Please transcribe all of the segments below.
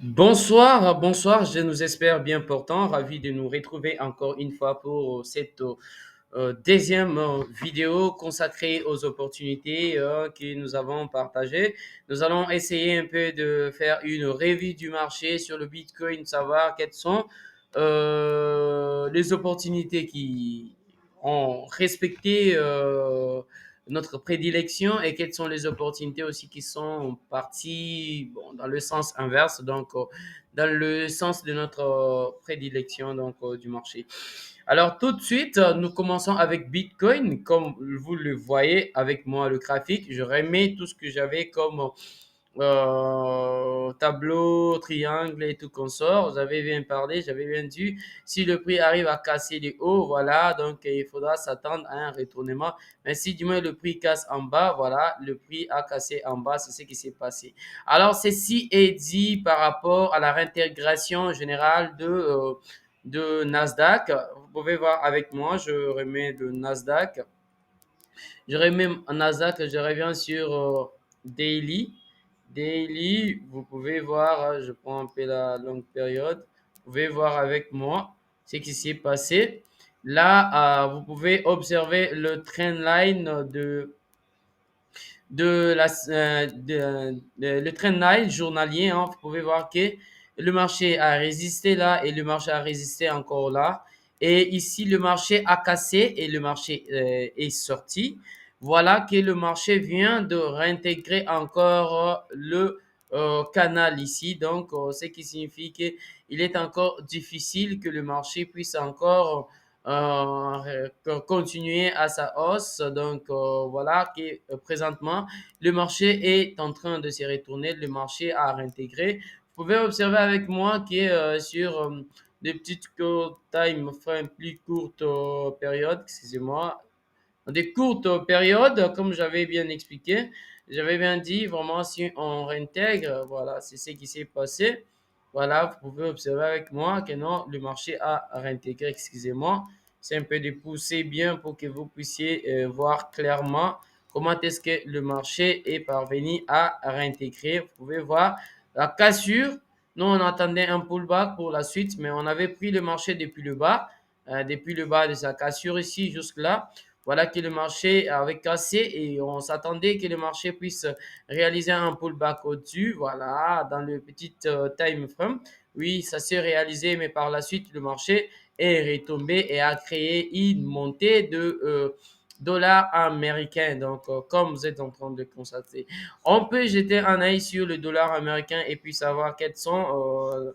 Bonsoir, bonsoir, je nous espère bien portant. Ravi de nous retrouver encore une fois pour cette deuxième vidéo consacrée aux opportunités que nous avons partagées. Nous allons essayer un peu de faire une revue du marché sur le Bitcoin, savoir quelles sont les opportunités qui ont respecté notre prédilection et quelles sont les opportunités aussi qui sont parties dans le sens inverse, donc dans le sens de notre prédilection du marché. Alors tout de suite, nous commençons avec Bitcoin. Comme vous le voyez avec moi, le graphique, je remets tout ce que j'avais comme tableau, triangle et tout consort. Vous avez bien parlé, j'avais bien dit, si le prix arrive à casser les hauts, voilà, donc il faudra s'attendre à un retournement. Mais si du moins le prix casse en bas, voilà, le prix a cassé en bas, c'est ce qui s'est passé. Alors ceci est dit par rapport à la réintégration générale de Nasdaq. Vous pouvez voir avec moi, je remets le Nasdaq. Je remets Nasdaq, je reviens sur Daily. Daily, vous pouvez voir, je prends un peu la longue période, vous pouvez voir avec moi ce qui s'est passé. Là, vous pouvez observer le trend line le trend line journalier. Hein. Vous pouvez voir que le marché a résisté là et le marché a résisté encore là. Et ici, le marché a cassé et le marché est sorti. Voilà que le marché vient de réintégrer encore le canal ici. Donc, ce qui signifie qu'il est encore difficile que le marché puisse encore continuer à sa hausse. Donc, voilà que présentement, le marché est en train de se retourner. Le marché a réintégré. Vous pouvez observer avec moi que sur des petites time frame plus courtes périodes, excusez-moi, des courtes périodes, comme j'avais bien expliqué, j'avais bien dit, vraiment, si on réintègre, voilà, c'est ce qui s'est passé. Voilà, vous pouvez observer avec moi que non, le marché a réintégré, excusez-moi. C'est un peu de pousser bien pour que vous puissiez voir clairement comment est-ce que le marché est parvenu à réintégrer. Vous pouvez voir la cassure. Nous, on attendait un pullback pour la suite, mais on avait pris le marché depuis le bas de sa cassure ici jusque-là. Voilà que le marché avait cassé et on s'attendait que le marché puisse réaliser un pullback au-dessus. Voilà, dans le petit time frame. Oui, ça s'est réalisé, mais par la suite, le marché est retombé et a créé une montée de dollars américains. Donc, comme vous êtes en train de constater, on peut jeter un œil sur le dollar américain et puis savoir quelles sont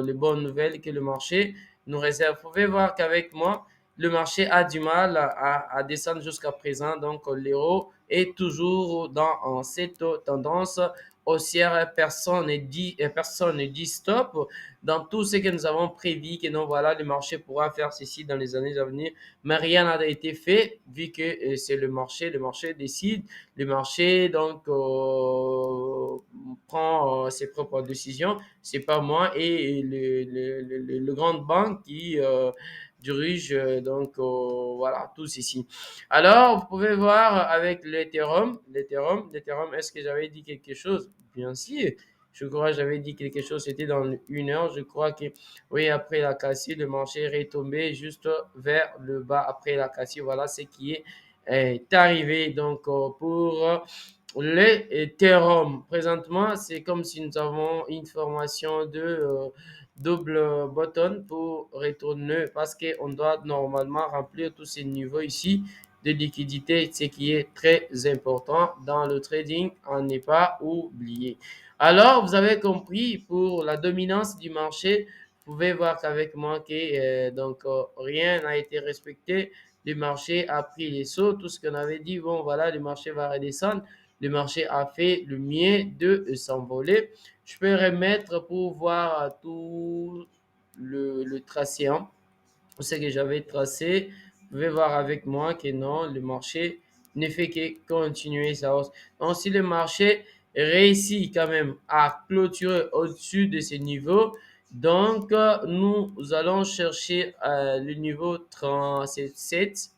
les bonnes nouvelles que le marché nous réserve. Vous pouvez voir qu'avec moi, le marché a du mal à descendre jusqu'à présent. Donc, l'euro est toujours dans cette tendance haussière. Personne ne dit stop. Dans tout ce que nous avons prévu, que non, voilà, le marché pourra faire ceci dans les années à venir. Mais rien n'a été fait, vu que c'est le marché décide, le marché donc prend ses propres décisions. C'est pas moi et le grand banque qui dirige voilà tout ceci. Alors vous pouvez voir avec l'Ethereum, est-ce que j'avais dit quelque chose? Bien sûr. Je crois que j'avais dit quelque chose, c'était dans une heure. Je crois que oui, après la cassure, le marché est retombé juste vers le bas après la cassure. Voilà ce qui est arrivé. Donc, pour l'Ethereum, présentement, c'est comme si nous avons une formation de double button pour retourner parce qu'on doit normalement remplir tous ces niveaux ici de liquidité, ce qui est très important dans le trading, à ne pas oublier. Alors, vous avez compris, pour la dominance du marché, vous pouvez voir qu'avec moi, rien n'a été respecté. Le marché a pris les sauts. Tout ce qu'on avait dit, bon, voilà, le marché va redescendre. Le marché a fait le mieux de s'envoler. Je peux remettre pour voir tout le tracé, hein, ce que j'avais tracé. Vous pouvez voir avec moi que non, le marché ne fait que continuer sa hausse. Donc, si le marché réussit quand même à clôturer au-dessus de ces niveaux, donc nous allons chercher le niveau 37,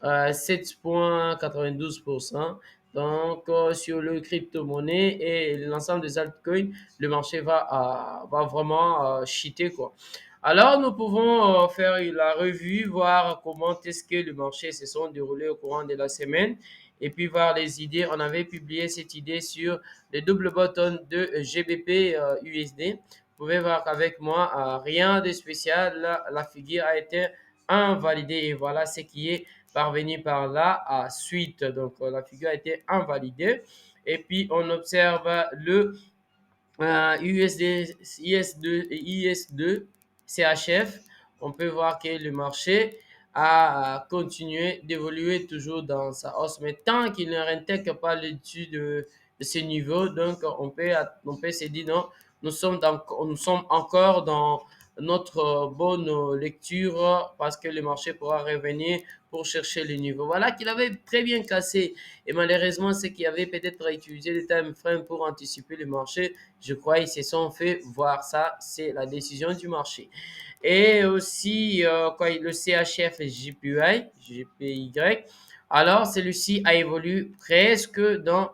7,92%. Donc, sur le crypto-monnaie et l'ensemble des altcoins, le marché va vraiment chuter, quoi. Alors, nous pouvons faire la revue, voir comment est-ce que le marché se sont déroulés au courant de la semaine et puis voir les idées. On avait publié cette idée sur les double button de GBP USD. Vous pouvez voir qu'avec moi, rien de spécial. La figure a été invalidée et voilà ce qui est parvenu par là à suite. Donc, la figure a été invalidée. Et puis, on observe le USD, IS2, IS2, CHF, on peut voir que le marché a continué d'évoluer toujours dans sa hausse. Mais tant qu'il ne réintègre pas le dessus de ce niveau, donc on peut se dire non, nous sommes encore dans notre bonne lecture parce que le marché pourra revenir pour chercher le niveau. Voilà qu'il avait très bien cassé. Et malheureusement, ceux qui avaient peut-être utilisé le time frame pour anticiper le marché, je crois qu'ils se sont fait voir ça. C'est la décision du marché. Et aussi, quand le CHF JPY, alors celui-ci a évolué presque dans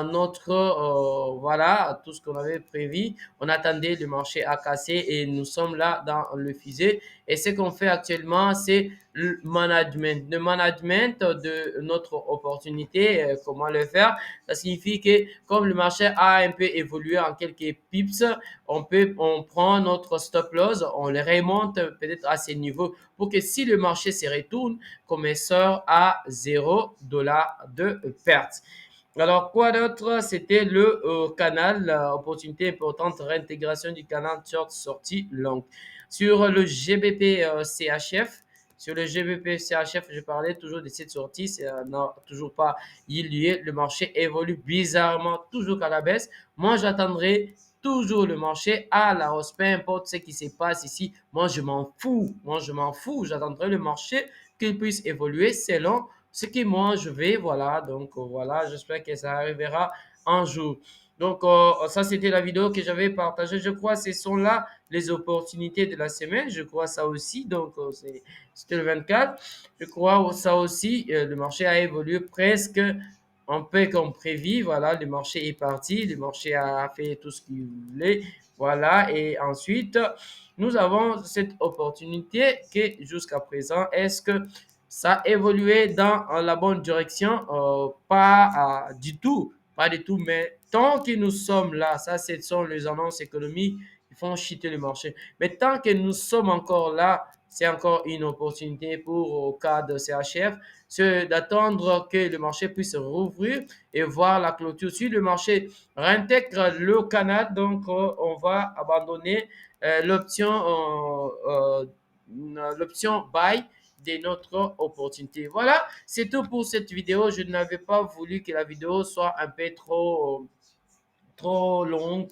notre, voilà, tout ce qu'on avait prévu. On attendait le marché à casser et nous sommes là dans le fusée. Et ce qu'on fait actuellement, c'est le management. Le management de notre opportunité, comment le faire? Ça signifie que comme le marché a un peu évolué en quelques pips, on prend notre stop loss, on le remonte peut-être à ces niveaux pour que si le marché se retourne, comme il sort à 0 $ de perte. Alors, quoi d'autre? C'était le canal, opportunité importante, réintégration du canal short sortie longue. Sur le GBP CHF, sur le GBP CHF, je parlais toujours de cette sortie, c'est n'a toujours pas eu lieu. Le marché évolue bizarrement, toujours à la baisse. Moi, j'attendrai toujours le marché à la hausse, peu importe ce qui se passe ici. Moi, je m'en fous. Moi, je m'en fous. J'attendrai le marché qu'il puisse évoluer selon ce que moi je vais. Voilà, donc voilà, j'espère que ça arrivera un jour. Donc, ça, c'était la vidéo que j'avais partagée. Je crois que ce sont là les opportunités de la semaine. Je crois ça aussi. Donc, c'était le 24. Je crois ça aussi. Le marché a évolué presque un peu comme prévu. Voilà, le marché est parti. Le marché a fait tout ce qu'il voulait. Voilà. Et ensuite, nous avons cette opportunité que jusqu'à présent, est-ce que ça a évolué dans la bonne direction? Pas du tout. Pas du tout. Mais tant que nous sommes là, ça, ce sont les annonces économiques qui font chuter le marché. Mais tant que nous sommes encore là, c'est encore une opportunité pour, au cas de CHF, c'est d'attendre que le marché puisse rouvrir et voir la clôture. Si le marché réintègre le canal, donc on va abandonner l'option buy de notre opportunité. Voilà, c'est tout pour cette vidéo. Je n'avais pas voulu que la vidéo soit un peu trop longue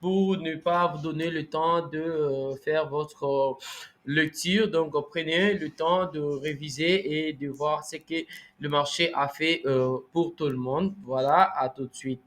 pour ne pas vous donner le temps de faire votre lecture. Donc, prenez le temps de réviser et de voir ce que le marché a fait pour tout le monde. Voilà, à tout de suite.